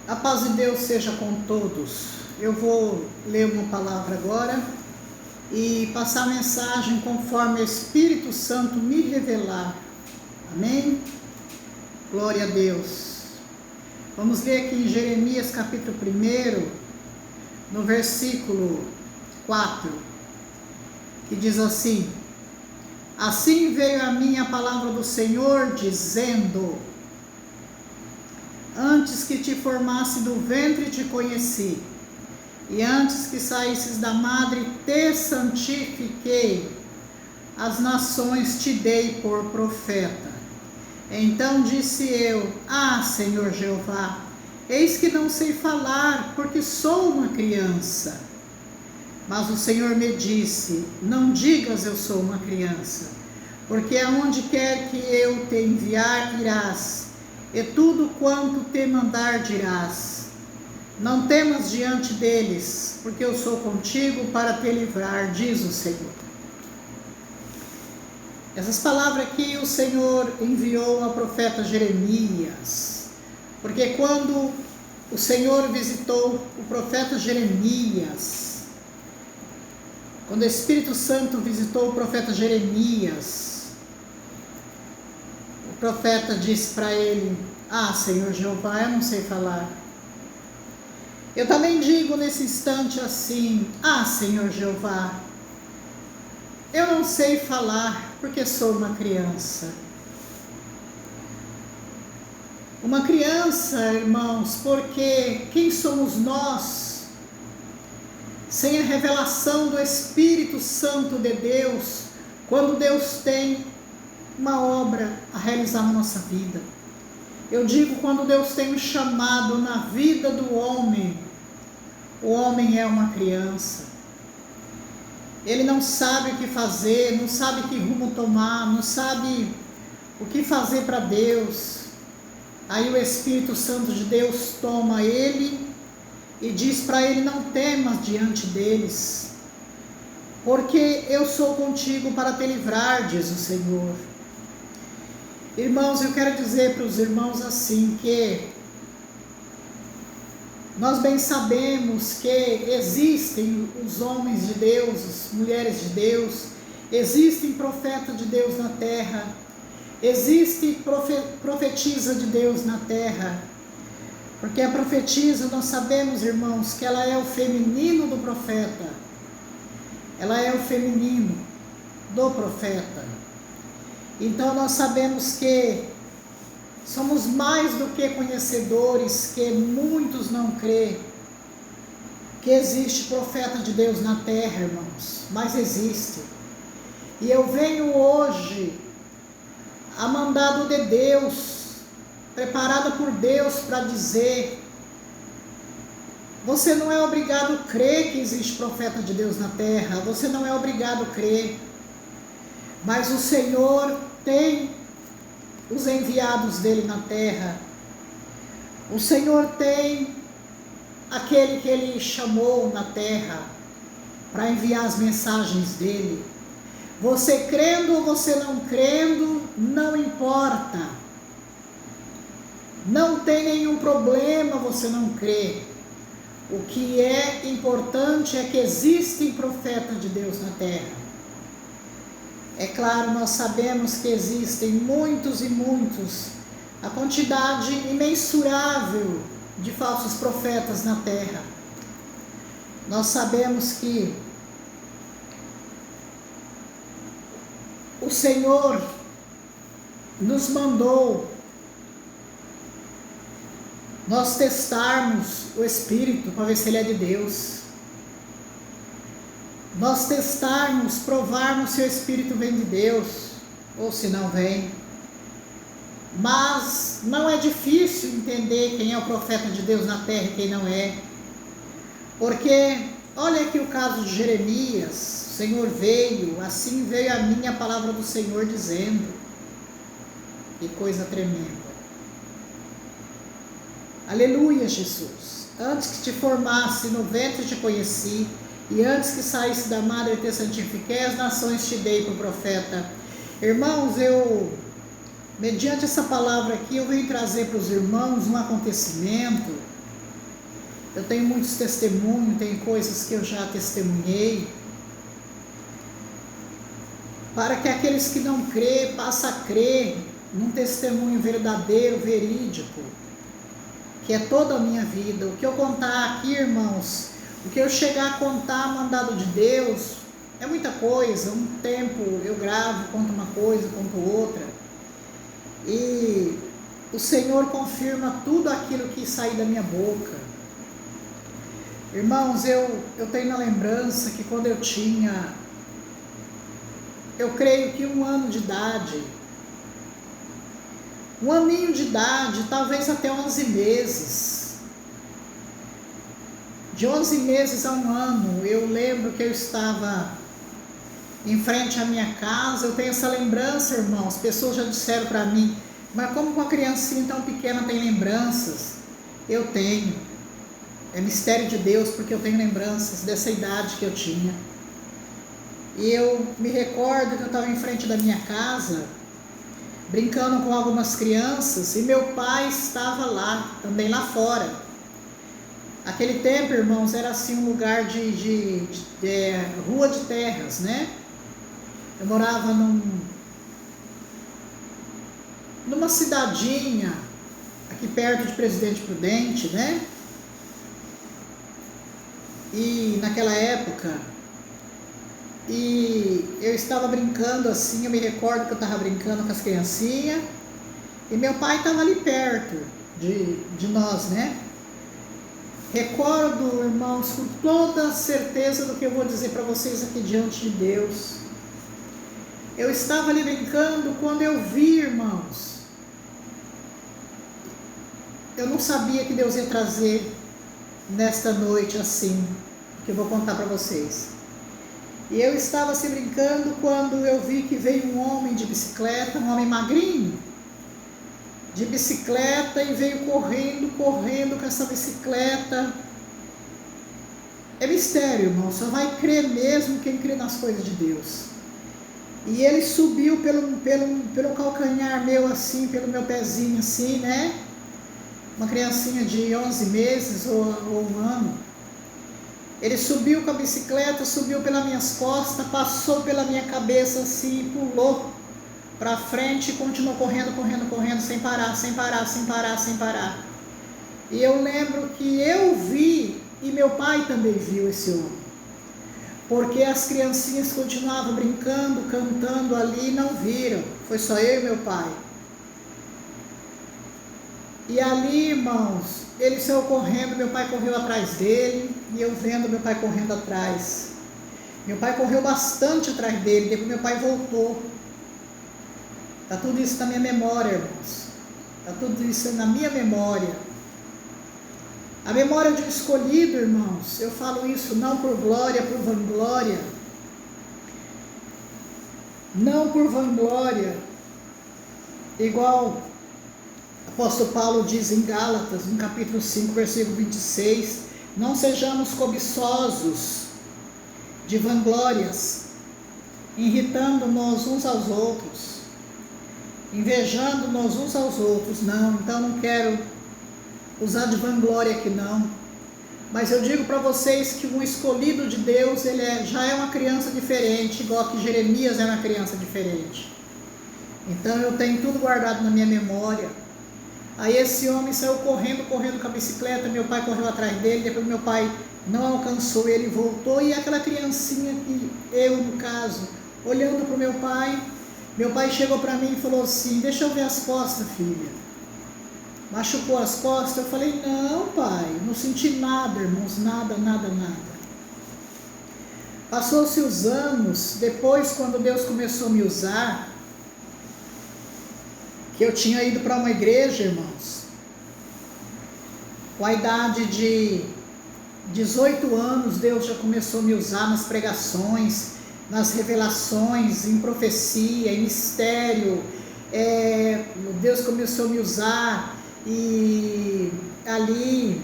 A paz de Deus seja com todos. Eu vou ler uma palavra agora e passar a mensagem conforme o Espírito Santo me revelar. Amém? Glória a Deus. Vamos ler aqui em Jeremias capítulo 1, no versículo 4, que diz assim: Assim veio a mim a palavra do Senhor, dizendo: Antes que te formasse do ventre te conheci, e antes que saísses da madre te santifiquei, as nações te dei por profeta. Então disse eu: Senhor Jeová, eis que não sei falar, porque sou uma criança. Mas o Senhor me disse: Não digas eu sou uma criança, porque aonde quer que eu te enviar irás, e tudo quanto te mandar dirás. Não temas diante deles, porque eu sou contigo para te livrar, diz o Senhor. Essas palavras aqui o Senhor enviou ao profeta Jeremias, porque quando o Senhor visitou o profeta Jeremias, quando o Espírito Santo visitou o profeta Jeremias, o profeta disse para ele: Senhor Jeová, eu não sei falar. Eu também digo nesse instante assim: Senhor Jeová, eu não sei falar, porque sou uma criança. Uma criança, irmãos, porque quem somos nós sem a revelação do Espírito Santo de Deus, quando Deus tem uma obra a realizar na nossa vida? Eu digo, quando Deus tem um chamado na vida do homem, o homem é uma criança. Ele não sabe o que fazer, não sabe que rumo tomar, não sabe o que fazer para Deus. Aí o Espírito Santo de Deus toma ele e diz para ele: não temas diante deles, porque eu sou contigo para te livrar, diz o Senhor. Irmãos, eu quero dizer para os irmãos assim, que nós bem sabemos que existem os homens de Deus, as mulheres de Deus, existem profetas de Deus na terra, existe profetisa de Deus na terra, porque a profetisa, nós sabemos, irmãos, que ela é o feminino do profeta, ela é o feminino do profeta. Então nós sabemos que somos mais do que conhecedores, que muitos não creem que existe profeta de Deus na terra, irmãos, mas existe. E eu venho hoje a mandado de Deus, preparada por Deus para dizer: você não é obrigado a crer que existe profeta de Deus na terra, você não é obrigado a crer, mas o Senhor tem os enviados dele na terra. O Senhor tem aquele que ele chamou na terra para enviar as mensagens dele. Você crendo ou você não crendo, não importa. Não tem nenhum problema você não crer. O que é importante é que existem profetas de Deus na terra. É claro, nós sabemos que existem muitos e muitos, a quantidade imensurável de falsos profetas na terra. Nós sabemos que o Senhor nos mandou nós testarmos o Espírito para ver se ele é de Deus. Nós testarmos, provarmos se o Espírito vem de Deus ou se não vem. Mas não é difícil entender quem é o profeta de Deus na terra e quem não é. Porque, olha aqui o caso de Jeremias. O Senhor veio, assim veio a mim a palavra do Senhor dizendo. Que coisa tremenda. Aleluia, Jesus. Antes que te formasse no ventre te conheci, e antes que saísse da madre te santifiquei, as nações te dei por profeta. Irmãos, mediante essa palavra aqui, eu venho trazer para os irmãos um acontecimento Eu tenho muitos testemunhos, tem coisas que eu já testemunhei, para que aqueles que não crêem passem a crer num testemunho verdadeiro, verídico, que é toda a minha vida. O que eu contar aqui, irmãos, o que eu chegar a contar mandado de Deus, é muita coisa. Um tempo eu gravo, conto uma coisa, conto outra, e o Senhor confirma tudo aquilo que sai da minha boca. Irmãos, eu tenho na lembrança que quando eu tinha, eu creio que 1 ano de idade, 1 aninho de idade, talvez até 11 meses, de 11 meses a 1 ano, eu lembro que eu estava em frente à minha casa. Eu tenho essa lembrança, irmãos. Pessoas já disseram para mim, mas como uma criancinha tão pequena tem lembranças? Eu tenho. É mistério de Deus, porque eu tenho lembranças dessa idade que eu tinha. E eu me recordo que eu estava em frente da minha casa, brincando com algumas crianças, e meu pai estava lá, também lá fora. Aquele tempo, irmãos, era assim um lugar de rua de terras, né? Eu morava numa cidadinha, aqui perto de Presidente Prudente, né? E naquela época, e eu estava brincando assim, eu me recordo que eu estava brincando com as criancinhas, e meu pai estava ali perto de nós, né? Recordo, irmãos, com toda a certeza do que eu vou dizer para vocês aqui diante de Deus. Eu estava ali brincando quando eu vi, irmãos, eu não sabia que Deus ia trazer nesta noite assim, que eu vou contar para vocês. E eu estava assim brincando quando eu vi que veio um homem de bicicleta, um homem magrinho, de bicicleta, e veio correndo com essa bicicleta. É mistério, irmão, só vai crer mesmo quem crê nas coisas de Deus. E ele subiu pelo calcanhar meu assim, pelo meu pezinho assim, né? Uma criancinha de 11 meses ou 1 ano. Ele subiu com a bicicleta, subiu pelas minhas costas, passou pela minha cabeça assim, pulou para frente e continuou correndo, sem parar. E eu lembro que eu vi, e meu pai também viu esse homem, porque as criancinhas continuavam brincando, cantando ali e não viram. Foi só eu e meu pai. E ali, irmãos, ele saiu correndo, meu pai correu atrás dele, e eu vendo meu pai correndo atrás. Meu pai correu bastante atrás dele, depois meu pai voltou. Está tudo isso na minha memória, irmãos. Está tudo isso na minha memória. A memória de um escolhido, irmãos, eu falo isso não por glória, por vanglória. Não por vanglória. Igual o apóstolo Paulo diz em Gálatas, no capítulo 5, versículo 26, não sejamos cobiçosos de vanglórias, irritando-nos uns aos outros, invejando-nos uns aos outros. Não, então não quero usar de vanglória aqui não, mas eu digo para vocês que um escolhido de Deus, ele já é uma criança diferente, igual que Jeremias era uma criança diferente. Então eu tenho tudo guardado na minha memória. Aí esse homem saiu correndo com a bicicleta, meu pai correu atrás dele, depois meu pai não alcançou ele, voltou, e aquela criancinha, que eu no caso, olhando para o meu pai chegou para mim e falou assim, deixa eu ver as costas, filha. Machucou as costas? Eu falei, não pai, não senti nada, irmãos, nada. Passou-se os anos, depois quando Deus começou a me usar, que eu tinha ido para uma igreja, irmãos, com a idade de 18 anos, Deus já começou a me usar nas pregações, nas revelações, em profecia, em mistério. Deus começou a me usar, e ali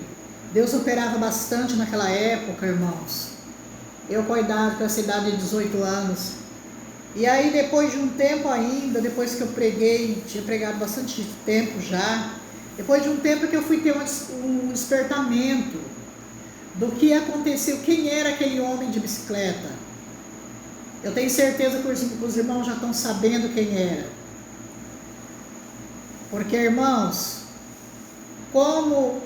Deus operava bastante naquela época, irmãos. Eu com essa idade de 18 anos. E aí depois de um tempo ainda, depois que eu preguei, tinha pregado bastante tempo já, depois de um tempo que eu fui ter um despertamento, do que aconteceu, quem era aquele homem de bicicleta. Eu tenho certeza que os irmãos já estão sabendo quem era. Porque, irmãos, como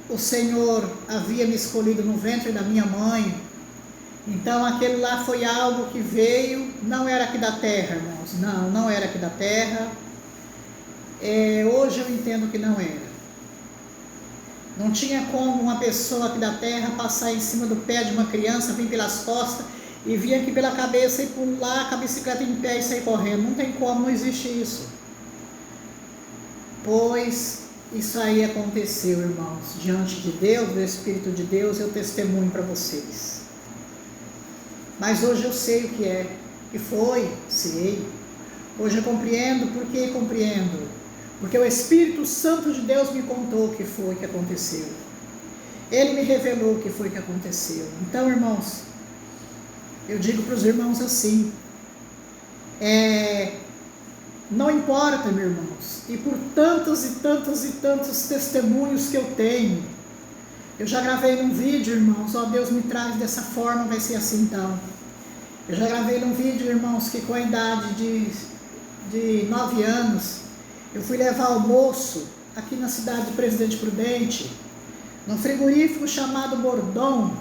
o Senhor havia me escolhido no ventre da minha mãe, então aquele lá foi algo que veio, não era aqui da terra, irmãos, não era aqui da terra. Hoje eu entendo que não era. Não tinha como uma pessoa aqui da terra passar em cima do pé de uma criança, vir pelas costas e vir aqui pela cabeça e pular com a bicicleta em pé e sair correndo. Não tem como, não existe isso. Pois isso aí aconteceu, irmãos, diante de Deus, do Espírito de Deus, eu testemunho para vocês. Mas hoje eu sei o que é, que foi, sei. Hoje eu compreendo, por que compreendo? Porque o Espírito Santo de Deus me contou o que foi que aconteceu. Ele me revelou o que foi que aconteceu. Então, irmãos, eu digo para os irmãos assim, não importa, meus irmãos, e por tantos e tantos e tantos testemunhos que eu tenho, eu já gravei num vídeo, irmãos, Deus me traz dessa forma, vai ser assim então. Eu já gravei num vídeo, irmãos, que com a idade de 9 anos, eu fui levar almoço aqui na cidade de Presidente Prudente, num frigorífico chamado Bordão.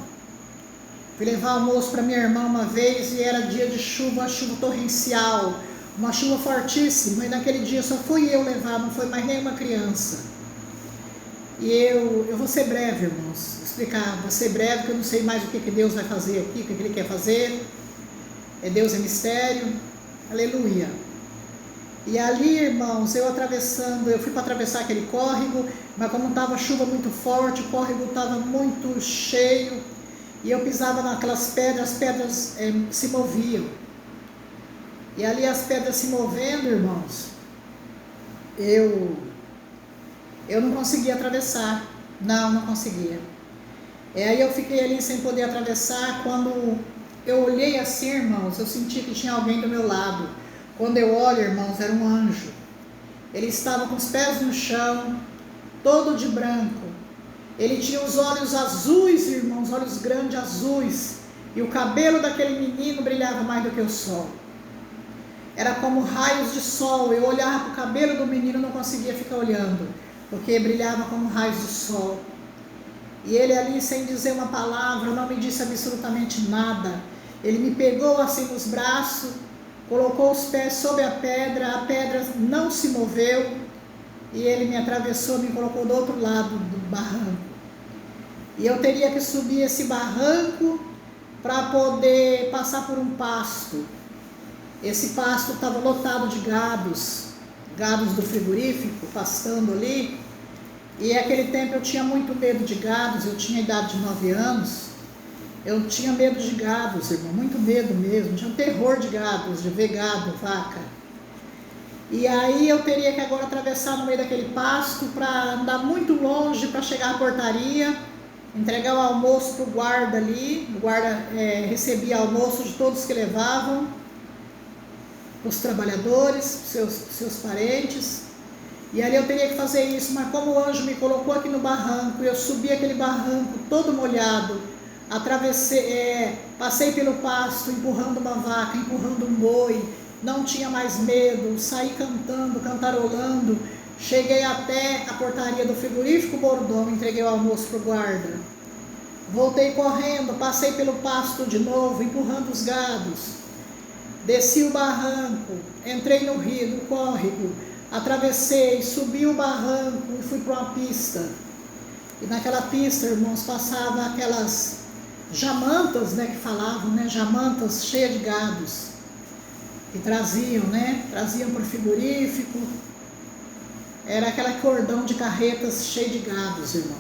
Fui levar almoço para minha irmã uma vez e era dia de chuva torrencial, uma chuva fortíssima, e naquele dia só fui eu levar, não foi mais nenhuma criança. E eu vou ser breve, irmãos, explicar, vou ser breve, porque eu não sei mais o que Deus vai fazer aqui, o que Ele quer fazer. Deus é mistério, aleluia. E ali, irmãos, eu fui para atravessar aquele córrego, mas como estava chuva muito forte, o córrego estava muito cheio, e eu pisava naquelas pedras, as pedras se moviam. E ali as pedras se movendo, irmãos, eu não conseguia atravessar, não conseguia. Aí eu fiquei ali sem poder atravessar. Quando eu olhei assim, irmãos, eu senti que tinha alguém do meu lado. Quando eu olho, irmãos, era um anjo. Ele estava com os pés no chão, todo de branco. Ele tinha os olhos azuis, irmãos, olhos grandes azuis. E o cabelo daquele menino brilhava mais do que o sol. Era como raios de sol. Eu olhava para o cabelo do menino e não conseguia ficar olhando, porque brilhava como raios de sol. E ele ali, sem dizer uma palavra, não me disse absolutamente nada. Ele me pegou assim nos braços, colocou os pés sobre a pedra não se moveu, e ele me atravessou, me colocou do outro lado do barranco. E eu teria que subir esse barranco para poder passar por um pasto. Esse pasto estava lotado de gados do frigorífico, pastando ali. E naquele tempo eu tinha muito medo de gados, eu tinha idade de 9 anos. Eu tinha medo de gados, irmão, muito medo mesmo, tinha um terror de gados, de ver gado, vaca. E aí eu teria que agora atravessar no meio daquele pasto para andar muito longe para chegar à portaria, entregar o almoço para o guarda ali. O guarda recebia almoço de todos que levavam, os trabalhadores, seus parentes. E ali eu teria que fazer isso, mas como o anjo me colocou aqui no barranco, eu subi aquele barranco todo molhado, atravessei, passei pelo pasto, empurrando uma vaca, empurrando um boi, não tinha mais medo, saí cantando, cantarolando, cheguei até a portaria do frigorífico Bordão, entreguei o almoço para o guarda, voltei correndo, passei pelo pasto de novo, empurrando os gados, desci o barranco, entrei no rio, no córrego, atravessei, subi o barranco e fui para uma pista. E naquela pista, irmãos, passava aquelas jamantas, né, que falavam, né, jamantas cheias de gados, que traziam para o frigorífico. Era aquele cordão de carretas cheio de gados, irmão.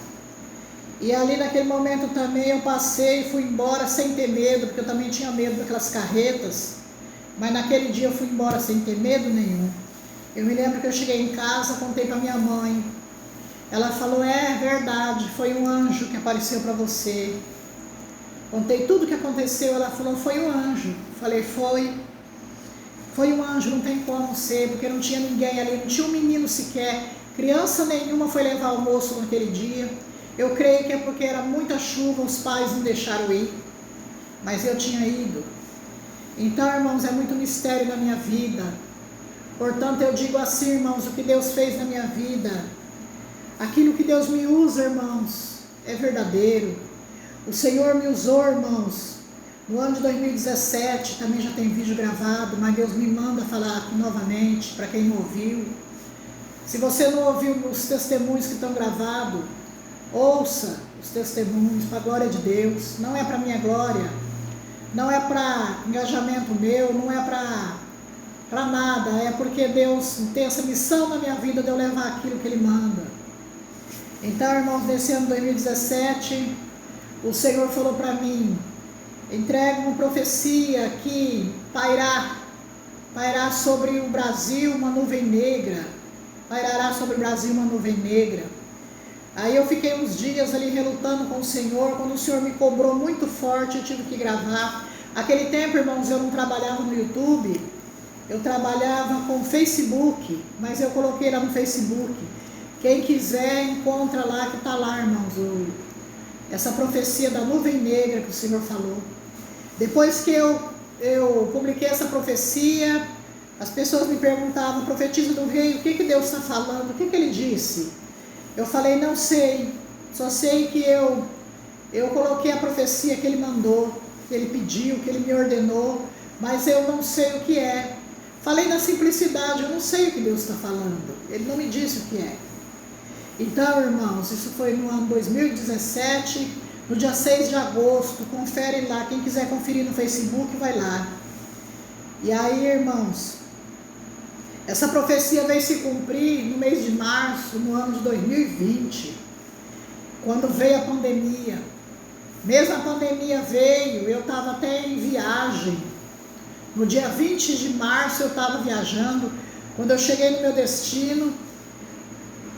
E ali naquele momento também eu passei e fui embora sem ter medo, porque eu também tinha medo daquelas carretas, mas naquele dia eu fui embora sem ter medo nenhum. Eu me lembro que eu cheguei em casa, contei para minha mãe. Ela falou, é verdade, foi um anjo que apareceu para você. Contei tudo o que aconteceu, ela falou, foi um anjo. Falei, foi um anjo, não tem como ser, porque não tinha ninguém ali, não tinha um menino sequer, criança nenhuma foi levar almoço naquele dia. Eu creio que é porque era muita chuva, os pais não deixaram ir, mas eu tinha ido. Então, irmãos, é muito mistério na minha vida. Portanto, eu digo assim, irmãos, o que Deus fez na minha vida, aquilo que Deus me usa, irmãos, é verdadeiro. O Senhor me usou, irmãos, no ano de 2017, também já tem vídeo gravado, mas Deus me manda falar aqui novamente, para quem não ouviu. Se você não ouviu os testemunhos que estão gravados, ouça os testemunhos, para a glória de Deus. Não é para minha glória, não é para engajamento meu, não é para nada, é porque Deus tem essa missão na minha vida de eu levar aquilo que Ele manda. Então, irmãos, nesse ano 2017, o Senhor falou para mim, entrega uma profecia que pairá sobre o Brasil uma nuvem negra, pairará sobre o Brasil uma nuvem negra. Aí eu fiquei uns dias ali relutando com o Senhor, quando o Senhor me cobrou muito forte, eu tive que gravar. Aquele tempo, irmãos, eu não trabalhava no YouTube, eu trabalhava com Facebook, mas eu coloquei lá no Facebook. Quem quiser, encontra lá, que está lá, irmãos, essa profecia da nuvem negra que o Senhor falou. Depois que eu publiquei essa profecia, as pessoas me perguntavam, profetiza do rei, o que Deus está falando, o que Ele disse? Eu falei, não sei, só sei que eu coloquei a profecia que Ele mandou, que Ele pediu, que Ele me ordenou, mas eu não sei o que é. Falei na simplicidade, eu não sei o que Deus está falando, Ele não me disse o que é. Então, irmãos, isso foi no ano 2017, no dia 6 de agosto, confere lá, quem quiser conferir no Facebook, vai lá. E aí, irmãos, essa profecia veio se cumprir no mês de março, no ano de 2020, quando veio a pandemia. Mesmo a pandemia veio, eu estava até em viagem. No dia 20 de março eu estava viajando. Quando eu cheguei no meu destino,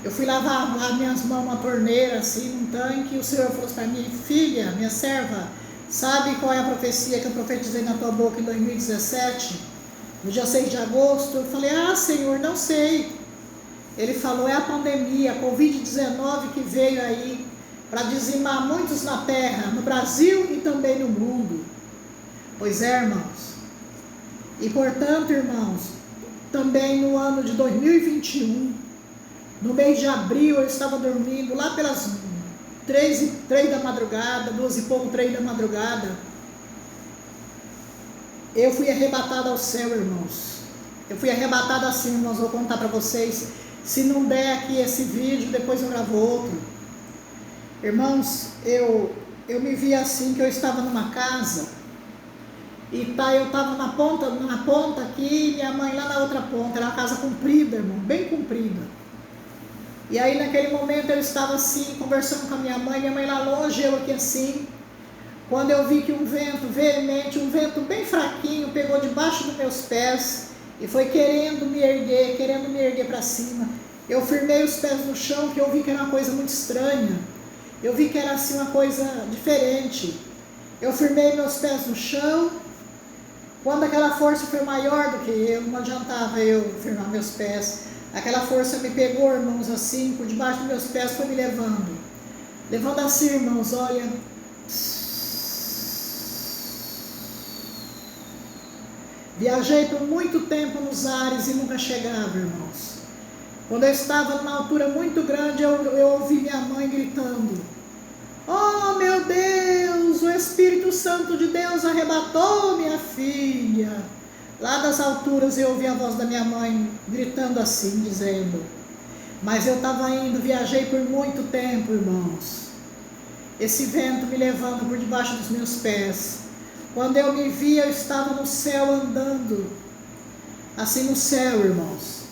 eu fui lavar as minhas mãos numa torneira, assim, num tanque, e o Senhor falou para mim, filha, minha serva, sabe qual é a profecia que eu profetizei na tua boca em 2017? No dia 6 de agosto, eu falei, Senhor, não sei. Ele falou, é a pandemia, a Covid-19 que veio aí para dizimar muitos na terra, no Brasil e também no mundo. Pois é, irmãos. E portanto, irmãos, também no ano de 2021, no mês de abril, eu estava dormindo lá pelas 3 da madrugada, 2 e pouco, 3 da madrugada. Eu fui arrebatada ao céu, irmãos. Eu fui arrebatada assim, irmãos, vou contar para vocês. Se não der aqui esse vídeo, depois eu gravo outro. Irmãos, eu me vi assim, que eu estava numa casa, e eu estava na ponta aqui, e minha mãe lá na outra ponta. Era uma casa comprida, irmão, bem comprida. E aí naquele momento eu estava assim, conversando com a minha mãe lá longe, eu aqui assim. Quando eu vi que um vento veemente, um vento bem fraquinho, pegou debaixo dos meus pés e foi querendo me erguer para cima. Eu firmei os pés no chão, que eu vi que era uma coisa muito estranha. Eu vi que era assim uma coisa diferente. Eu firmei meus pés no chão. Quando aquela força foi maior do que eu, não adiantava eu firmar meus pés. Aquela força me pegou, irmãos, assim, por debaixo dos meus pés, foi me levando. Levando assim, irmãos, olha. Viajei por muito tempo nos ares e nunca chegava, irmãos. Quando eu estava numa altura muito grande, eu ouvi minha mãe gritando, oh meu Deus, o Espírito Santo de Deus arrebatou minha filha. Lá das alturas eu ouvi a voz da minha mãe gritando assim, dizendo, mas eu estava indo, viajei por muito tempo, irmãos. Esse vento me levando por debaixo dos meus pés. Quando eu me vi, eu estava no céu andando, assim no céu, irmãos.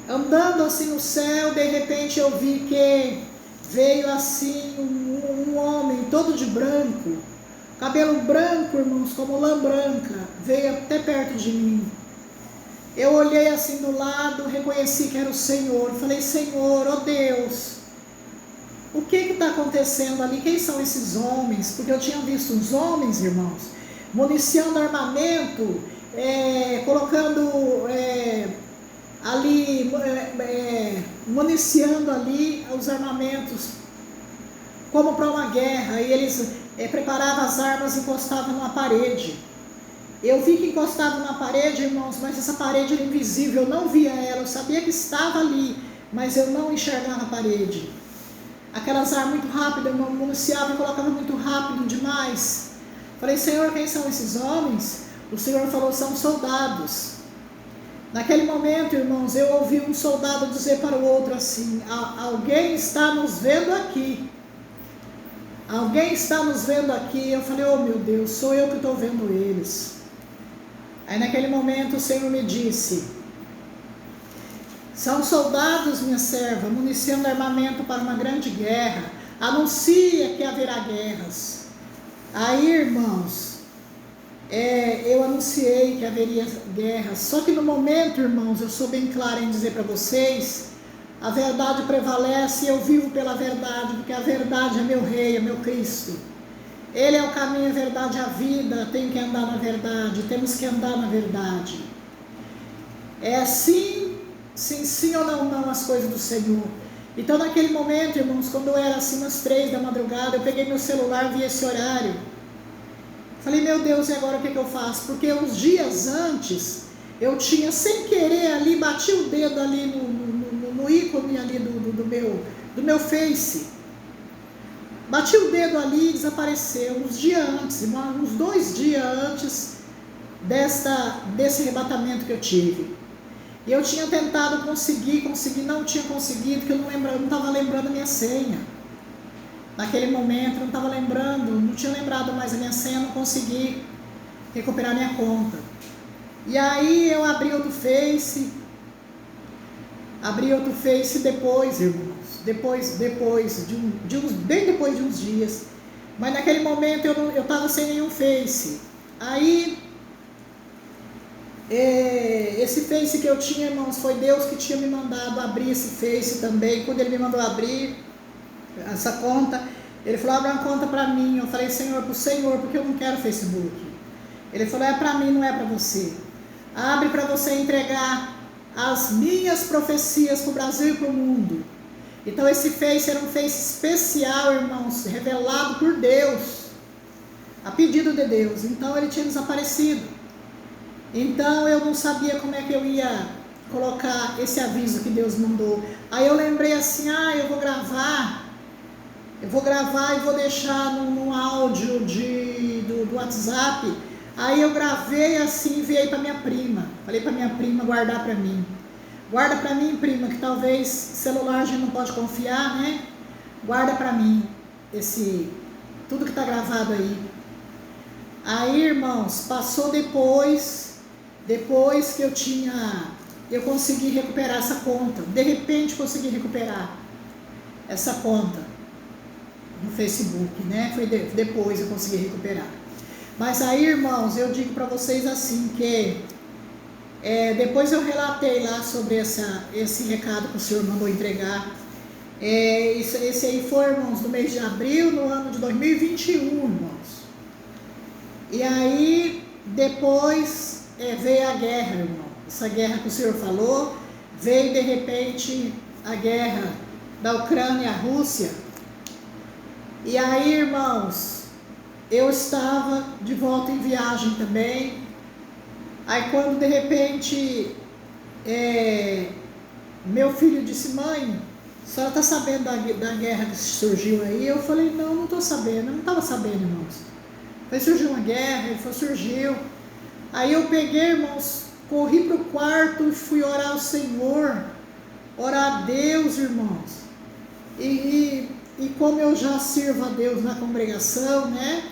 Andando assim no céu, de repente eu vi que veio assim um homem todo de branco, cabelo branco, irmãos, como lã branca, veio até perto de mim. Eu olhei assim do lado, reconheci que era o Senhor. Falei, Senhor, oh Deus, o que está acontecendo ali? Quem são esses homens? Porque eu tinha visto os homens, irmãos, municiando armamento, colocando ali, municiando ali os armamentos como para uma guerra, e eles preparavam as armas e encostavam numa parede. Eu vi que encostado na parede, irmãos, mas essa parede era invisível, eu não via ela, eu sabia que estava ali, mas eu não enxergava a parede. Aquelas armas muito rápidas, eu municiava e colocava muito rápido demais. Falei, Senhor, quem são esses homens? O Senhor falou, são soldados. Naquele momento, irmãos, eu ouvi um soldado dizer para o outro assim, alguém está nos vendo aqui. Alguém está nos vendo aqui. Eu falei, oh meu Deus, sou eu que estou vendo eles. Aí naquele momento o Senhor me disse, são soldados, minha serva, municiando armamento para uma grande guerra. Anuncia que haverá guerras. Aí, irmãos, eu anunciei que haveria guerras. Só que no momento, irmãos, eu sou bem clara em dizer para vocês, a verdade prevalece e eu vivo pela verdade, porque a verdade é meu rei, é meu Cristo. Ele é o caminho, a verdade, a vida. Tenho que andar na verdade, temos que andar na verdade. É assim, sim ou não as coisas do Senhor. Então naquele momento, irmãos, quando era assim umas 3 da madrugada, eu peguei meu celular, vi esse horário. Falei, meu Deus, e agora o que eu faço? Porque uns dias antes, eu tinha sem querer ali, bati o dedo ali no ícone ali do meu Face. Bati o dedo ali e desapareceu, uns dias antes, uns 2 dias antes desse arrebatamento que eu tive. E eu tinha tentado conseguir, não tinha conseguido, porque eu não estava lembrando a minha senha. Naquele momento, eu não estava lembrando, não tinha lembrado mais a minha senha, não consegui recuperar minha conta. E aí eu abri outro Face depois, irmãos. Bem depois de uns dias, mas naquele momento eu estava sem nenhum Face. Aí esse Face que eu tinha, irmãos, foi Deus que tinha me mandado abrir esse Face também. Quando ele me mandou abrir essa conta, ele falou, abre uma conta para mim. Eu falei, Senhor, para o Senhor, porque eu não quero Facebook. Ele falou, é para mim, não é para você. Abre para você entregar as minhas profecias para o Brasil e para o mundo. Então esse Face era um Face especial, irmãos, revelado por Deus, a pedido de Deus. Então ele tinha desaparecido. Então eu não sabia como é que eu ia colocar esse aviso que Deus mandou. Aí eu lembrei assim, eu vou gravar e vou deixar no áudio do WhatsApp. Aí eu gravei assim e enviei para minha prima. Falei para minha prima guardar para mim. Guarda para mim, prima, que talvez celular a gente não pode confiar, né? Guarda para mim tudo que está gravado aí. Aí, irmãos, passou depois que eu consegui recuperar essa conta. De repente consegui recuperar essa conta no Facebook, né? Foi depois eu consegui recuperar. Mas aí, irmãos, eu digo para vocês assim que depois eu relatei lá sobre esse recado que o Senhor mandou entregar. Esse aí foi, irmãos, no mês de abril, no ano de 2021, irmãos. E aí, depois veio a guerra, irmão. Essa guerra que o Senhor falou, veio de repente a guerra da Ucrânia e a Rússia. E aí, irmãos, eu estava de volta em viagem também. Aí quando de repente meu filho disse, mãe, a senhora está sabendo da guerra que surgiu aí? Eu falei, não estou sabendo, eu não estava sabendo, irmãos. Aí surgiu uma guerra, ele falou, surgiu. Aí eu peguei, irmãos, corri para o quarto e fui orar ao Senhor, orar a Deus, irmãos. E como eu já sirvo a Deus na congregação, né?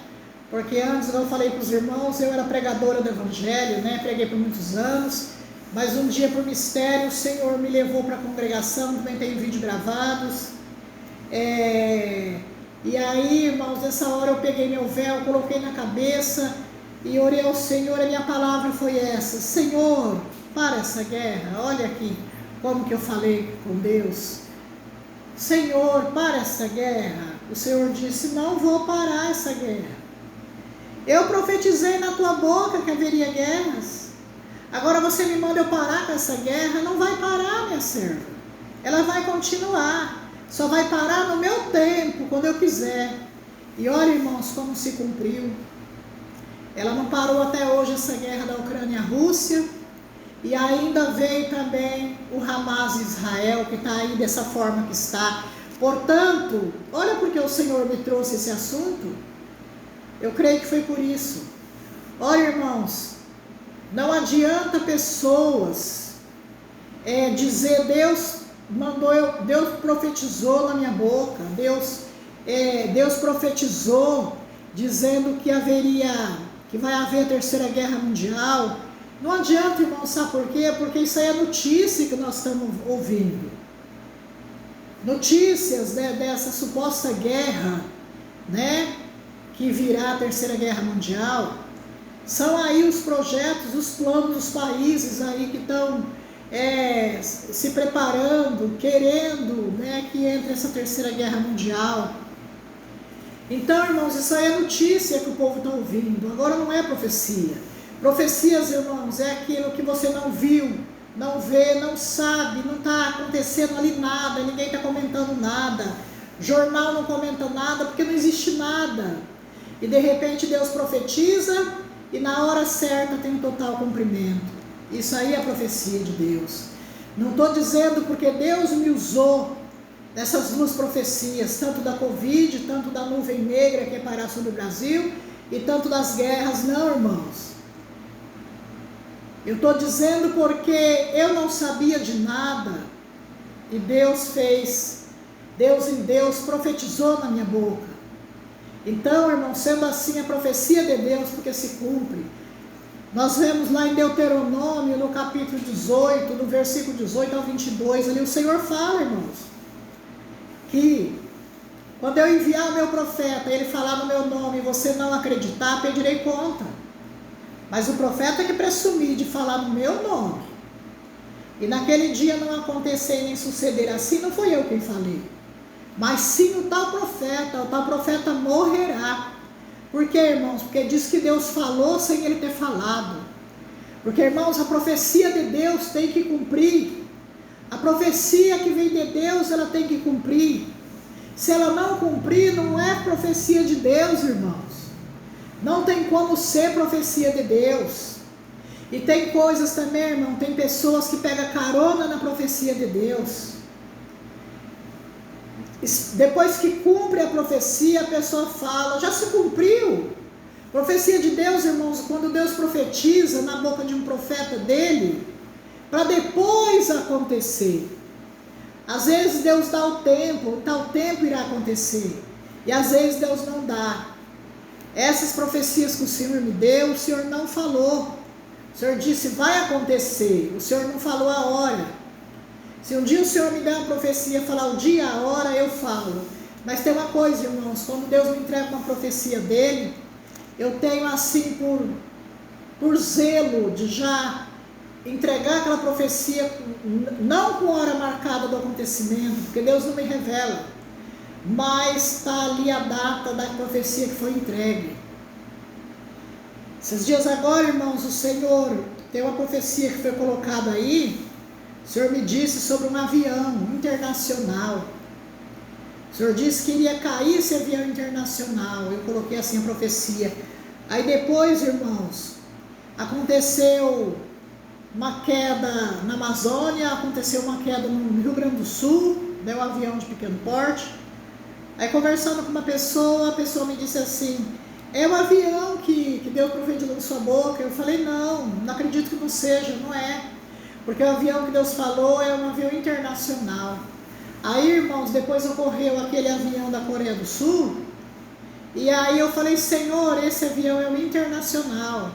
Porque antes eu falei para os irmãos, eu era pregadora do Evangelho, né? Preguei por muitos anos, mas um dia por mistério o Senhor me levou para a congregação, também tem vídeo gravados. E aí, irmãos, nessa hora eu peguei meu véu, coloquei na cabeça e orei ao Senhor. A minha palavra foi essa: Senhor, para essa guerra. Olha aqui como que eu falei com Deus. Senhor, para essa guerra. O Senhor disse, não vou parar essa guerra. Eu profetizei na tua boca que haveria guerras. Agora você me manda eu parar com essa guerra? Não vai parar, minha serva. Ela vai continuar. Só vai parar no meu tempo, quando eu quiser. E olha, irmãos, como se cumpriu. Ela não parou até hoje, essa guerra da Ucrânia e Rússia. E ainda veio também o Hamas e Israel, que está aí dessa forma que está. Portanto, olha porque o Senhor me trouxe esse assunto. Eu creio que foi por isso. Olha, irmãos, não adianta pessoas dizer Deus mandou Deus profetizou na minha boca, Deus profetizou dizendo que vai haver a terceira guerra mundial. Não adianta, irmão, sabe por quê? Porque isso aí é notícia que nós estamos ouvindo. Notícias, né, dessa suposta guerra, né, que virá a terceira guerra mundial. São aí os projetos, os planos dos países aí que estão se preparando, querendo, né, que entre essa terceira guerra mundial. Então, irmãos, isso aí é notícia que o povo está ouvindo. Agora não é profecia. Profecias, irmãos, é aquilo que você não viu, não vê, não sabe, não está acontecendo ali nada, ninguém está comentando nada, jornal não comenta nada, porque não existe nada. E de repente Deus profetiza e na hora certa tem um total cumprimento. Isso aí é a profecia de Deus. Não estou dizendo porque Deus me usou nessas duas profecias, tanto da Covid, tanto da nuvem negra que é parar sobre o Brasil, e tanto das guerras, não, irmãos. Eu estou dizendo porque eu não sabia de nada, e Deus profetizou na minha boca. Então, irmão, sendo assim, a profecia de Deus, porque se cumpre. Nós vemos lá em Deuteronômio, no capítulo 18, no versículo 18 ao 22, ali o Senhor fala, irmãos, que quando eu enviar o meu profeta, ele falar no meu nome, e você não acreditar, pedirei conta. Mas o profeta que presumir de falar no meu nome, e naquele dia não acontecer nem suceder assim, não foi eu quem falei, mas sim o tal profeta morrerá. Por quê, irmãos? Porque diz que Deus falou sem ele ter falado. Porque, irmãos, a profecia de Deus tem que cumprir. A profecia que vem de Deus, ela tem que cumprir. Se ela não cumprir, não é profecia de Deus, irmãos. Não tem como ser profecia de Deus. E tem coisas também, irmão, tem pessoas que pegam carona na profecia de Deus. Depois que cumpre a profecia, a pessoa fala, já se cumpriu. Profecia de Deus, irmãos, quando Deus profetiza na boca de um profeta dele, para depois acontecer. Às vezes Deus dá o tempo, tal tempo irá acontecer. E às vezes Deus não dá. Essas profecias que o Senhor me deu, o Senhor não falou. O Senhor disse, vai acontecer. O Senhor não falou a hora. Se um dia o Senhor me der uma profecia, falar o dia, a hora, eu falo. Mas tem uma coisa, irmãos, quando Deus me entrega uma profecia dele, eu tenho assim por zelo de já entregar aquela profecia, não com hora marcada do acontecimento, porque Deus não me revela, mas está ali a data da profecia que foi entregue. Esses dias agora, irmãos, o Senhor tem uma profecia que foi colocada aí. O Senhor me disse sobre um avião internacional. O Senhor disse que iria cair esse avião internacional. Eu coloquei assim a profecia. Aí depois, irmãos, aconteceu uma queda na Amazônia, aconteceu uma queda no Rio Grande do Sul, deu um avião de pequeno porte. Aí conversando com uma pessoa, a pessoa me disse assim, é um avião que Deus profetizou na sua boca. Eu falei, não acredito que não seja, não é. Porque o avião que Deus falou é um avião internacional. Aí, irmãos, depois ocorreu aquele avião da Coreia do Sul. E aí eu falei, Senhor, esse avião é o internacional.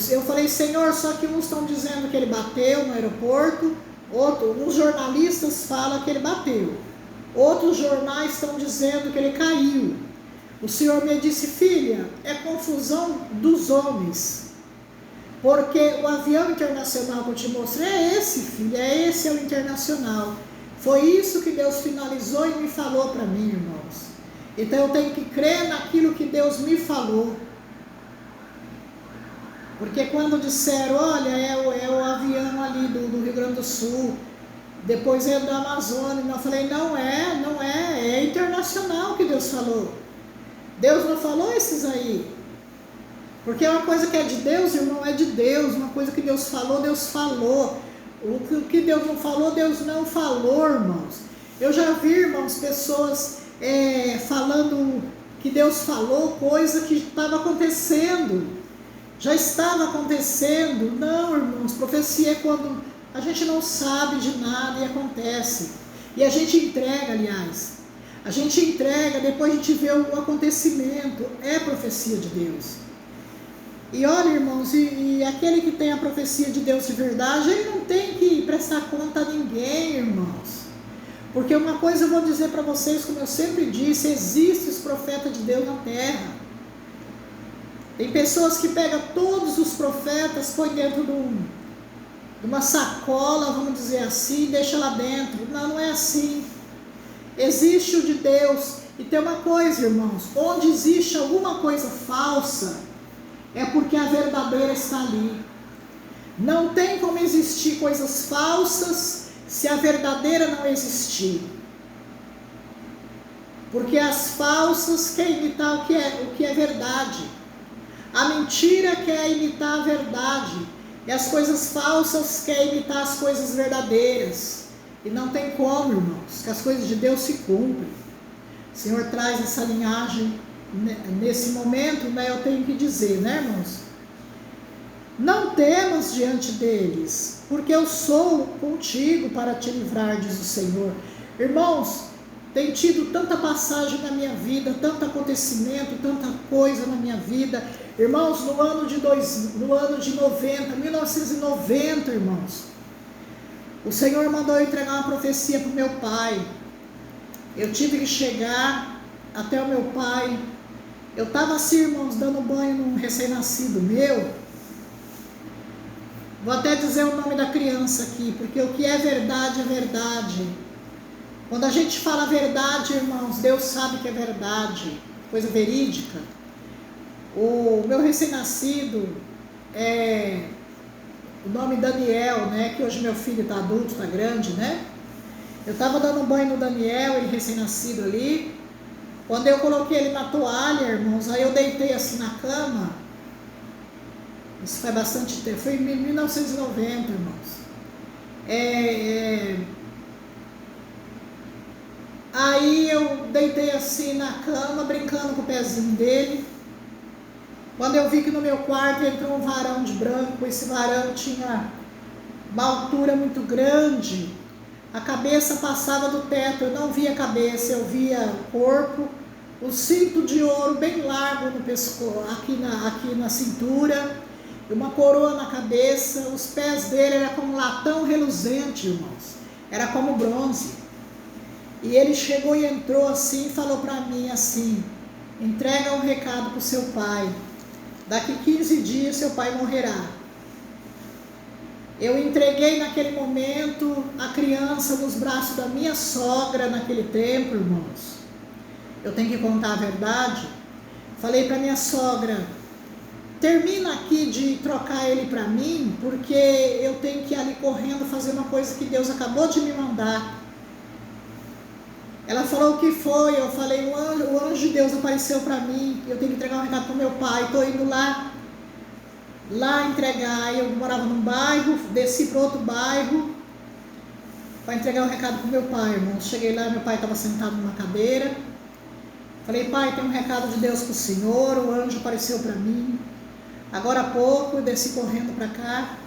Eu falei, Senhor, só que uns estão dizendo que ele bateu no aeroporto. Uns jornalistas falam que ele bateu. Outros jornais estão dizendo que ele caiu. O Senhor me disse, filha, é confusão dos homens. Porque o avião internacional que eu te mostrei é esse, filha, esse é o internacional. Foi isso que Deus finalizou e me falou para mim, irmãos. Então eu tenho que crer naquilo que Deus me falou. Porque quando disseram, olha, é o avião ali do Rio Grande do Sul, depois é da Amazônia. Eu falei, não é internacional que Deus falou. Deus não falou esses aí. Porque uma coisa que é de Deus, irmão, é de Deus. Uma coisa que Deus falou, Deus falou. O que Deus não falou, Deus não falou, irmãos. Eu já vi, irmãos, pessoas falando que Deus falou coisa que estava acontecendo. Já estava acontecendo. Não, irmãos, profecia é quando a gente não sabe de nada e acontece. E a gente entrega, aliás. A gente entrega, depois a gente vê o acontecimento. É profecia de Deus. E olha, irmãos, e aquele que tem a profecia de Deus de verdade, ele não tem que prestar conta a ninguém, irmãos. Porque uma coisa eu vou dizer para vocês, como eu sempre disse, existem os profetas de Deus na terra. Tem pessoas que pegam todos os profetas, põe dentro de uma sacola, vamos dizer assim, e deixa lá dentro. Não, não é assim. Existe o de Deus. E tem uma coisa, irmãos, onde existe alguma coisa falsa, é porque a verdadeira está ali. Não tem como existir coisas falsas se a verdadeira não existir. Porque as falsas querem imitar o que é verdade. A mentira quer imitar a verdade. E as coisas falsas querem imitar as coisas verdadeiras. E não tem como, irmãos, que as coisas de Deus se cumprem. O Senhor traz essa linhagem. Nesse momento, né, eu tenho que dizer, né, irmãos? Não temas diante deles, porque eu sou contigo para te livrar, diz o Senhor. Irmãos, tem tido tanta passagem na minha vida, tanto acontecimento, tanta coisa na minha vida. Irmãos, no ano de 1990, irmãos, o Senhor mandou eu entregar uma profecia para o meu pai. Eu tive que chegar até o meu pai. Eu estava assim, irmãos, dando banho num recém-nascido meu. Vou até dizer o nome da criança aqui, porque o que é verdade é verdade. Quando a gente fala verdade, irmãos, Deus sabe que é verdade, coisa verídica. O meu recém-nascido o nome Daniel, né? Que hoje meu filho está adulto, está grande, né? Eu estava dando banho no Daniel, ele recém-nascido ali. Quando eu coloquei ele na toalha, irmãos, aí eu deitei assim na cama. Isso faz bastante tempo, foi em 1990, irmãos. Aí eu deitei assim na cama, brincando com o pezinho dele. Quando eu vi que no meu quarto entrou um varão de branco, esse varão tinha uma altura muito grande, a cabeça passava do teto, eu não via a cabeça, eu via o corpo, o cinto de ouro bem largo no pescoço, aqui na cintura, uma coroa na cabeça, os pés dele eram como latão reluzente, irmãos, era como bronze. E ele chegou e entrou assim e falou para mim assim: entrega um recado para o seu pai, daqui 15 dias seu pai morrerá. Eu entreguei naquele momento a criança nos braços da minha sogra naquele tempo, irmãos. Eu tenho que contar a verdade. Falei para minha sogra: termina aqui de trocar ele para mim, porque eu tenho que ir ali correndo fazer uma coisa que Deus acabou de me mandar. Ela falou: o que foi? Eu falei: o anjo de Deus apareceu para mim, eu tenho que entregar um recado para o meu pai, estou indo lá entregar. Eu morava num bairro, desci para outro bairro para entregar um recado para o meu pai, irmão. Cheguei lá, meu pai estava sentado numa cadeira. Falei: pai, tem um recado de Deus para o senhor, o anjo apareceu para mim. Agora há pouco eu desci correndo para cá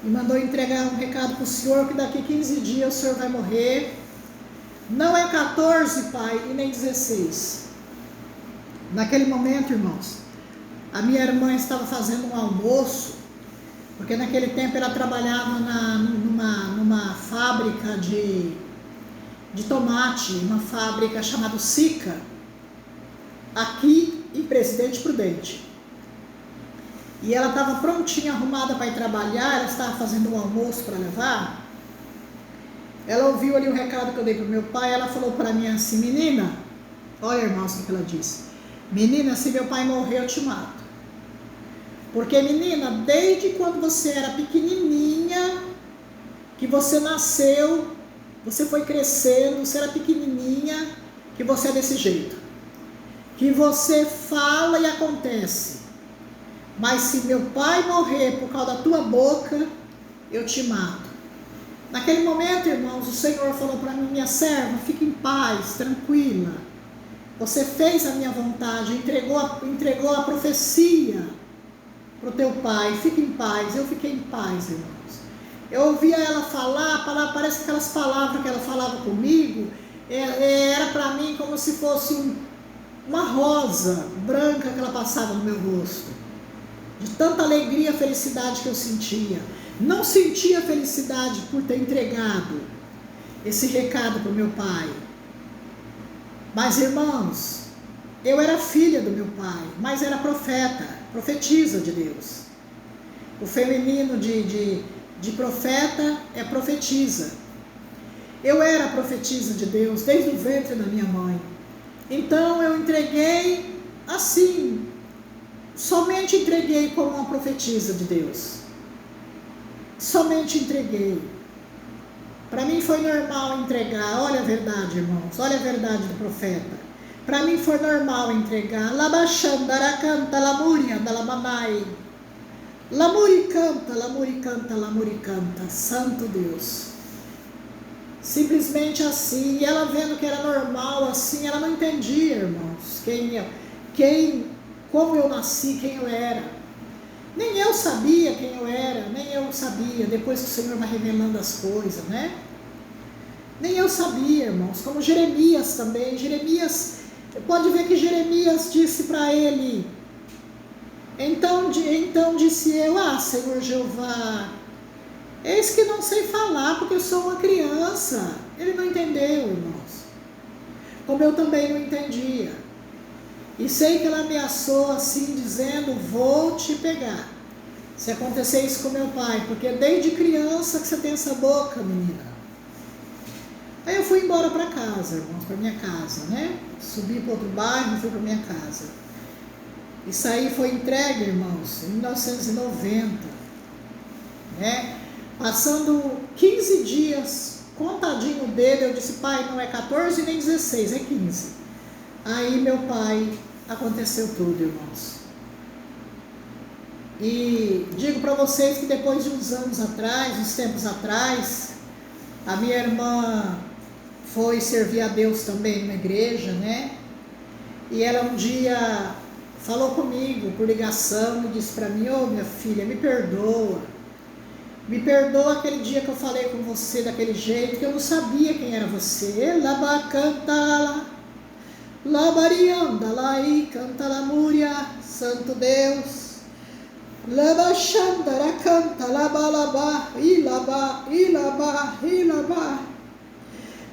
e mandou entregar um recado para o senhor, que daqui 15 dias o senhor vai morrer. Não é 14, pai, e nem 16. Naquele momento, irmãos, a minha irmã estava fazendo um almoço, porque naquele tempo ela trabalhava numa fábrica de tomate, uma fábrica chamada Sica, aqui em Presidente Prudente. E ela estava prontinha, arrumada para ir trabalhar, ela estava fazendo um almoço para levar. Ela ouviu ali o recado que eu dei para o meu pai, ela falou para mim assim: menina, olha, irmãos, o que ela disse: menina, se meu pai morrer eu te mato. Porque, menina, desde quando você era pequenininha, que você nasceu, você foi crescendo, você era pequenininha, que você é desse jeito. Que você fala e acontece. Mas se meu pai morrer por causa da tua boca, eu te mato. Naquele momento, irmãos, o Senhor falou para mim: minha serva, fique em paz, tranquila. Você fez a minha vontade, entregou a profecia para o teu pai, fique em paz. Eu fiquei em paz, irmãos. Eu ouvia ela falar, parece que aquelas palavras que ela falava comigo, era para mim como se fosse uma rosa branca que ela passava no meu rosto. De tanta alegria e felicidade que eu sentia. Não sentia felicidade por ter entregado esse recado para o meu pai. Mas, irmãos, eu era filha do meu pai, mas era profeta, profetisa de Deus. O feminino de profeta é profetisa. Eu era profetisa de Deus desde o ventre da minha mãe. Então eu entreguei assim, somente entreguei como uma profetisa de Deus. Somente entreguei. Para mim foi normal entregar. Olha a verdade, irmãos. Olha a verdade do profeta. Para mim foi normal entregar. Labachandara canta, lamúria, dalamanai. Lamuri canta, lamuri canta, lamuri canta. Santo Deus. Simplesmente assim. E ela vendo que era normal assim, ela não entendia, irmãos, como eu nasci, quem eu era. Nem eu sabia quem eu era, nem eu sabia, depois que o Senhor vai revelando as coisas, né? Nem eu sabia, irmãos, como Jeremias também. Jeremias, pode ver que Jeremias disse para ele, então disse eu: Senhor Jeová, eis que não sei falar, porque eu sou uma criança. Ele não entendeu, irmãos, como eu também não entendia. E sei que ela ameaçou assim, dizendo: vou te pegar, se acontecer isso com meu pai, porque desde criança que você tem essa boca, menina. Aí eu fui embora para casa, irmãos, para minha casa, né? Subi para outro bairro e fui para minha casa. Isso aí foi entregue, irmãos, em 1990, né? Passando 15 dias, contadinho dele, eu disse: pai, não é 14 nem 16, é 15. Aí meu pai, aconteceu tudo, irmãos. E digo para vocês que depois de uns anos atrás, uns tempos atrás, a minha irmã foi servir a Deus também numa igreja, né? E ela um dia falou comigo por ligação e disse para mim: minha filha, me perdoa aquele dia que eu falei com você daquele jeito, que eu não sabia quem era você. Labacanta, labarianda, lai, canta lamúria, Santo Deus. Labachandara canta, labalabá, ilabá, ilabá, ilabá.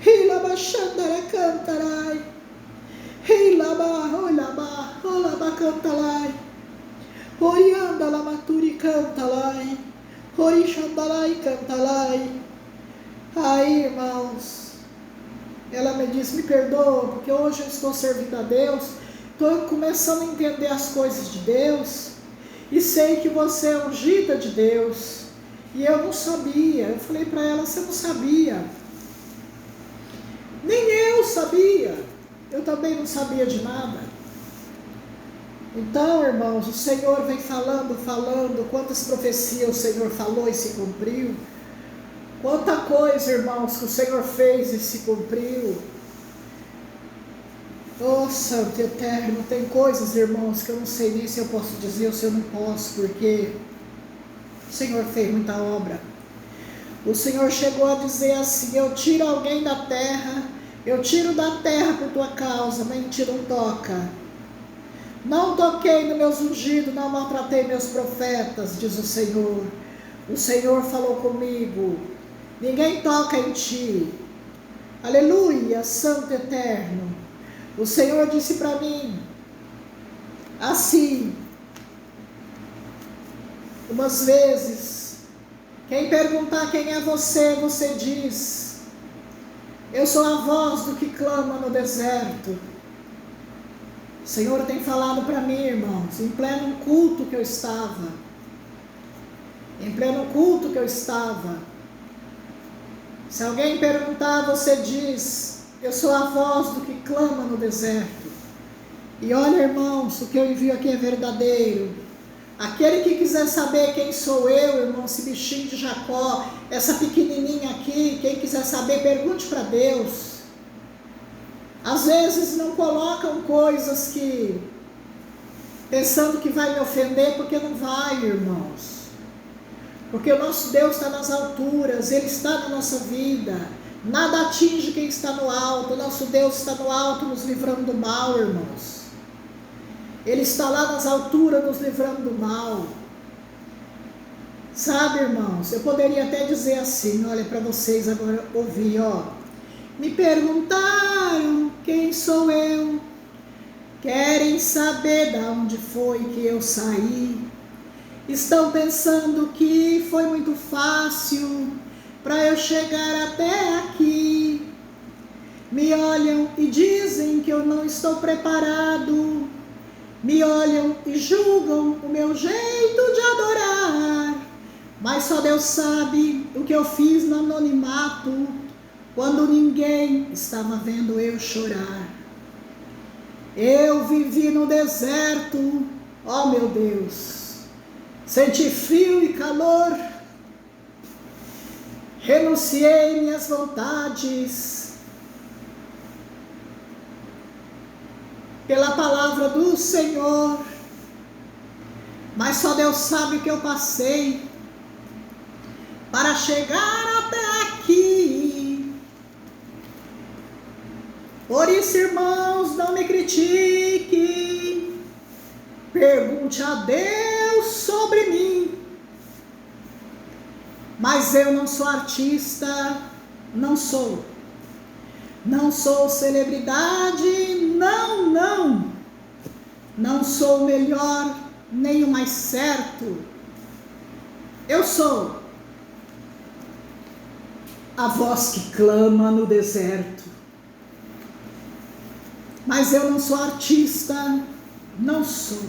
Ilabachandara cantarai. Ilabá, olabá, olabá cantalai. Orianda lamaturi cantalai. Orixandalai cantalai. Aí, irmãos, ela me disse: me perdoa, porque hoje eu estou servindo a Deus, estou começando a entender as coisas de Deus, e sei que você é ungida de Deus, e eu não sabia. Eu falei para ela: você não sabia? Nem eu sabia, eu também não sabia de nada. Então, irmãos, o Senhor vem falando, quantas profecias o Senhor falou e se cumpriu, quanta coisa, irmãos, que o Senhor fez e se cumpriu. Oh, Santo Eterno, tem coisas, irmãos, que eu não sei nem se eu posso dizer ou se eu não posso, porque o Senhor fez muita obra. O Senhor chegou a dizer assim: eu tiro alguém da terra, eu tiro da terra por tua causa, mas em ti não toca. Não toquei nos meus ungidos, não maltratei meus profetas, diz o Senhor. O Senhor falou comigo: ninguém toca em ti. Aleluia, Santo Eterno. O Senhor disse para mim assim, umas vezes: quem perguntar quem é você, você diz: eu sou a voz do que clama no deserto. O Senhor tem falado para mim, irmãos, em pleno culto que eu estava. Se alguém perguntar, você diz: eu sou a voz do que clama no deserto. E olha, irmãos, o que eu envio aqui é verdadeiro. Aquele que quiser saber quem sou eu, irmão, esse bichinho de Jacó, essa pequenininha aqui, quem quiser saber, pergunte para Deus. Às vezes não colocam coisas que, pensando que vai me ofender, porque não vai, irmãos. Porque o nosso Deus está nas alturas, Ele está na nossa vida. Nada atinge quem está no alto. O nosso Deus está no alto, nos livrando do mal, irmãos. Ele está lá nas alturas, nos livrando do mal. Sabe, irmãos, eu poderia até dizer assim, olha para vocês agora ouvir, ó. Me perguntaram quem sou eu, querem saber de onde foi que eu saí. Estão pensando que foi muito fácil para eu chegar até aqui. Me olham e dizem que eu não estou preparado. Me olham e julgam o meu jeito de adorar. Mas só Deus sabe o que eu fiz no anonimato, quando ninguém estava vendo eu chorar. Eu vivi no deserto, ó meu Deus. Senti frio e calor, renunciei minhas vontades, pela palavra do Senhor, mas só Deus sabe o que eu passei, para chegar até aqui. Por isso, irmãos, não me critique, pergunte a Deus sobre mim. Mas eu não sou artista, não sou celebridade, não sou o melhor, nem o mais certo. Eu sou a voz que clama no deserto. Mas eu não sou artista, não sou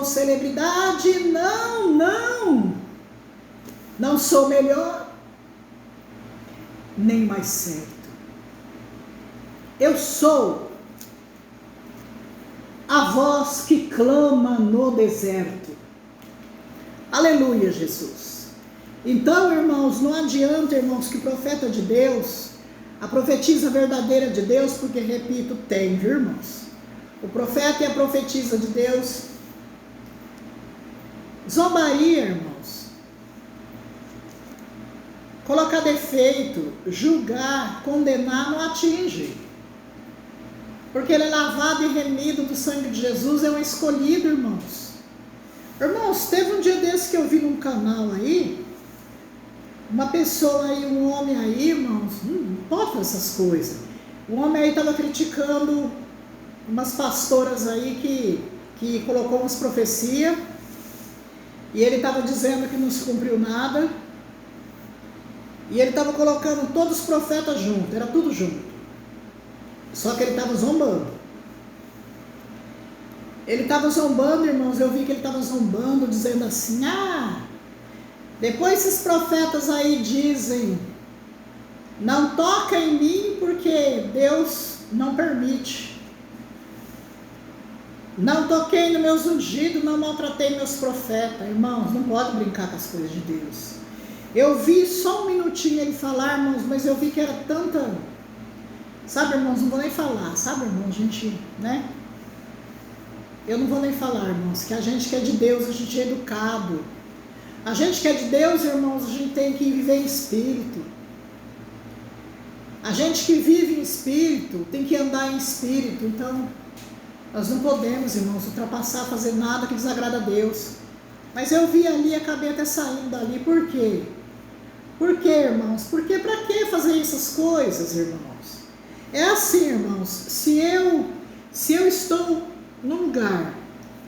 celebridade, não sou melhor, nem mais certo. Eu sou a voz que clama no deserto. Aleluia, Jesus. Então, irmãos, não adianta, irmãos, que o profeta de Deus, a profetisa verdadeira de Deus, porque, repito, tem, viu, irmãos? O profeta e a profetisa de Deus, zombaria, irmãos. Colocar defeito, julgar, condenar, não atinge. Porque ele é lavado e remido do sangue de Jesus, é um escolhido, irmãos. Irmãos, teve um dia desse que eu vi num canal aí, uma pessoa aí, um homem aí, irmãos, não pode fazer essas coisas. O homem aí estava criticando umas pastoras aí que colocou umas profecias, e ele estava dizendo que não se cumpriu nada, e ele estava colocando todos os profetas juntos, era tudo junto. Só que ele estava zombando. Ele estava zombando, irmãos, eu vi que ele estava zombando, dizendo assim, depois esses profetas aí dizem, não toca em mim porque Deus não permite. Não toquei nos meus ungidos, não maltratei meus profetas. Irmãos, não pode brincar com as coisas de Deus. Eu vi só um minutinho ele falar, irmãos, mas eu vi que era tanta... Sabe, irmãos, não vou nem falar, sabe, irmãos, gente, né? Eu não vou nem falar, irmãos, que a gente que é de Deus, a gente é educado. A gente que é de Deus, irmãos, a gente tem que viver em espírito. A gente que vive em espírito, tem que andar em espírito. Então, nós não podemos, irmãos, ultrapassar, fazer nada que desagrada a Deus. Mas eu vi ali, acabei até saindo dali, por quê? Por quê, irmãos? Porque para que fazer essas coisas, irmãos? É assim, irmãos, se eu estou num lugar,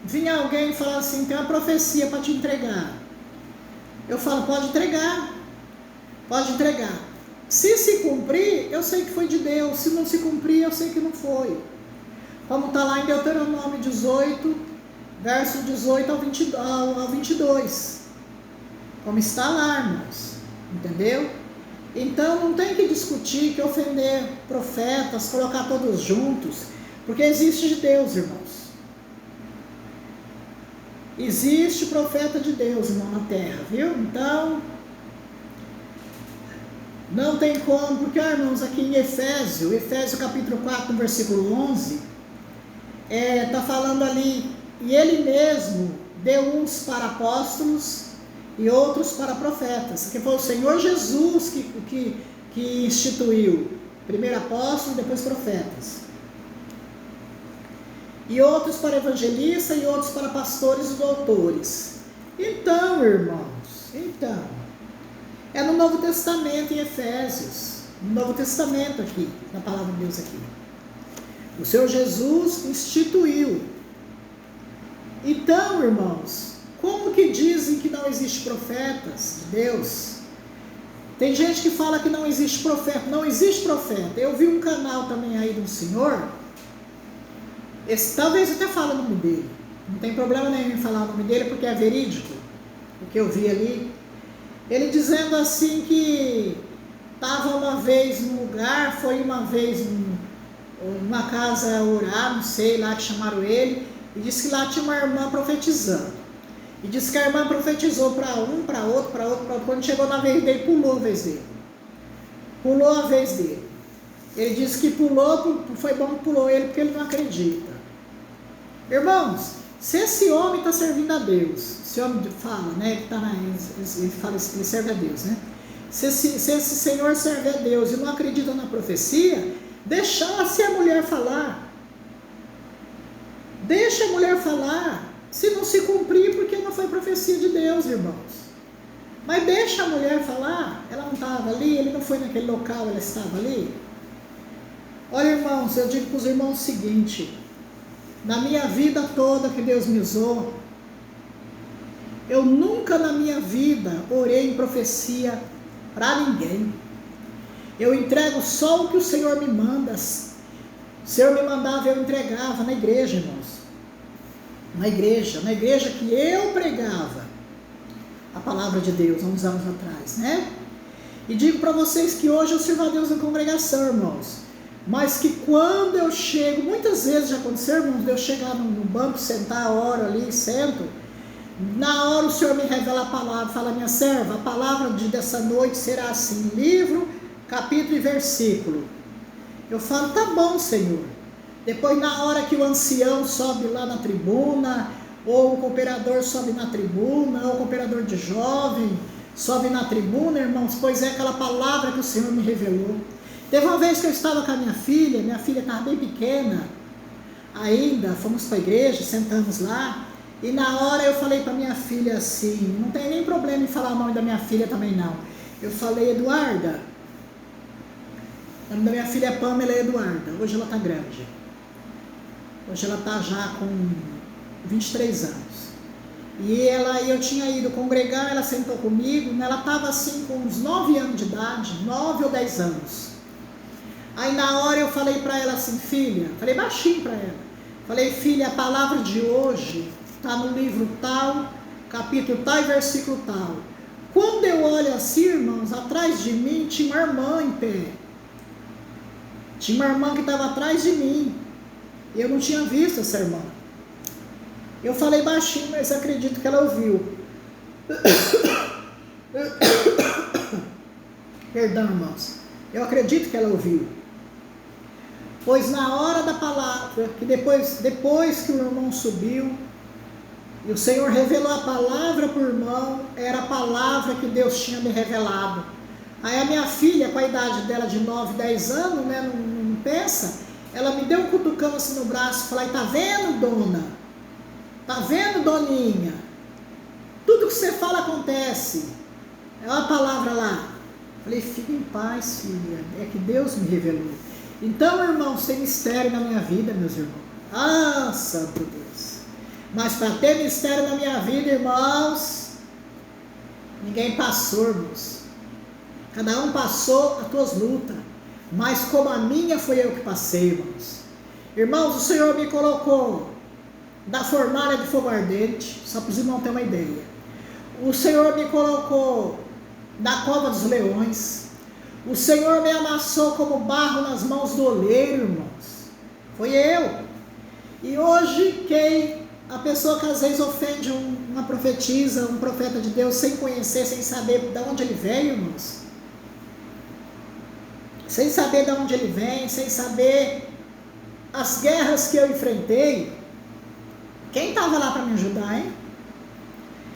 vinha alguém e falar assim, tem uma profecia para te entregar. Eu falo, pode entregar. Se cumprir, eu sei que foi de Deus. Se não se cumprir, eu sei que não foi. Como está lá em Deuteronômio 18, verso 18 ao 22. Como está lá, irmãos. Entendeu? Então não tem que discutir, que ofender profetas, colocar todos juntos, porque existe de Deus, irmãos. Existe profeta de Deus, irmão, na terra, viu? Então, não tem como, porque, irmãos, aqui em Efésios capítulo 4, no versículo 11, está falando ali, e ele mesmo deu uns para apóstolos e outros para profetas, que foi o Senhor Jesus que instituiu, primeiro apóstolos, depois profetas, e outros para evangelistas e outros para pastores e doutores. Então, irmãos, é no Novo Testamento, em Efésios, no Novo Testamento aqui, na palavra de Deus aqui. O Senhor Jesus instituiu. Então, irmãos, como que dizem que não existe profetas de Deus? Tem gente que fala que não existe profeta. Não existe profeta. Eu vi um canal também aí de um senhor, talvez até fale o nome dele, não tem problema nenhum em falar o nome dele, porque é verídico, o que eu vi ali. Ele dizendo assim que estava uma vez num lugar, foi uma vez numa casa orar, não sei lá que chamaram ele, e disse que lá tinha uma irmã profetizando. E disse que a irmã profetizou para um, para outro. Quando chegou na vez dele, pulou a vez dele. Pulou a vez dele. Ele disse que pulou, foi bom que pulou ele, porque ele não acredita. Irmãos, se esse homem está servindo a Deus, esse homem fala, né? Ele fala que ele serve a Deus, né? Se esse senhor serve a Deus e não acredita na profecia, deixasse a mulher falar. Deixa a mulher falar. Se não se cumprir, porque não foi profecia de Deus, irmãos. Mas deixa a mulher falar. Ela não estava ali, ele não foi naquele local, ela estava ali. Olha, irmãos, eu digo para os irmãos o seguinte: na minha vida toda que Deus me usou, eu nunca na minha vida orei em profecia para ninguém. Eu entrego só o que o Senhor me manda. O Senhor me mandava, eu entregava na igreja, irmãos. Na igreja que eu pregava a palavra de Deus há uns anos atrás, né? E digo para vocês que hoje eu sirvo a Deus na congregação, irmãos. Mas que quando eu chego, muitas vezes já aconteceu, irmãos, de eu chegar no banco, sentar, oro ali, sento. Na hora o Senhor me revela a palavra, fala: minha serva, a palavra dessa noite será assim, livro, capítulo e versículo. Eu falo: tá bom, Senhor. Depois, na hora que o ancião sobe lá na tribuna, ou o cooperador sobe na tribuna, ou o cooperador de jovem sobe na tribuna, irmãos, pois é aquela palavra que o Senhor me revelou. Teve uma vez que eu estava com a minha filha estava bem pequena ainda, fomos para a igreja, sentamos lá, e na hora eu falei para minha filha assim, não tem nem problema em falar o nome da minha filha também não, eu falei: Eduarda, o nome da minha filha é Pamela Eduarda, hoje ela está grande, hoje ela está já com 23 anos, e eu tinha ido congregar, ela sentou comigo, ela estava assim com uns 9 anos de idade, 9 ou 10 anos, aí na hora eu falei para ela assim: filha, falei baixinho para ela, falei: filha, a palavra de hoje está no livro tal, capítulo tal e versículo tal. Quando eu olho assim, irmãos, atrás de mim tinha uma irmã em pé, tinha uma irmã que estava atrás de mim, eu não tinha visto essa irmã. Eu falei baixinho, mas acredito que ela ouviu. Perdão, irmãos, eu acredito que ela ouviu. Pois na hora da palavra, que depois que o irmão subiu, e o Senhor revelou a palavra para o irmão, era a palavra que Deus tinha me revelado. Aí a minha filha, com a idade dela de 9, 10 anos, né, não pensa, ela me deu um cutucão assim no braço, falei: tá vendo, dona? Tá vendo, doninha? Tudo que você fala acontece. É uma palavra lá. Falei: fica em paz, filha, é que Deus me revelou. Então, irmãos, tem mistério na minha vida, meus irmãos. Ah, santo Deus. Mas para ter mistério na minha vida, irmãos, ninguém passou, irmãos. Cada um passou as suas lutas. Mas como a minha foi eu que passei, irmãos. Irmãos, o Senhor me colocou da fornalha de fogo ardente, só para os irmãos terem uma ideia. O Senhor me colocou da cova dos leões. O Senhor me amassou como barro nas mãos do oleiro, irmãos. Foi eu. E hoje a pessoa que às vezes ofende uma profetisa, um profeta de Deus, sem conhecer, sem saber de onde ele veio, irmãos. Sem saber de onde ele vem, sem saber as guerras que eu enfrentei. Quem estava lá para me ajudar, hein?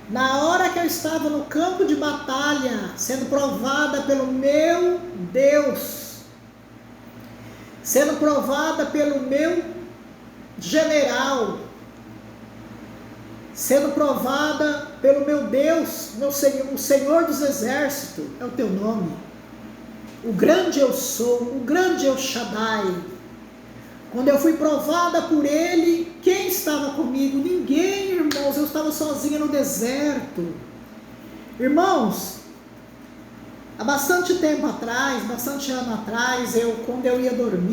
Na hora que eu estava no campo de batalha, sendo provada pelo meu Deus, sendo provada pelo meu general, sendo provada pelo meu Deus, meu Senhor, o Senhor dos Exércitos, é o teu nome. O grande eu sou, o grande El Shaddai. Quando eu fui provada por Ele, quem estava comigo? Ninguém, irmãos, eu estava sozinha no deserto. Irmãos, há bastante tempo atrás, bastante ano atrás, quando eu ia dormir,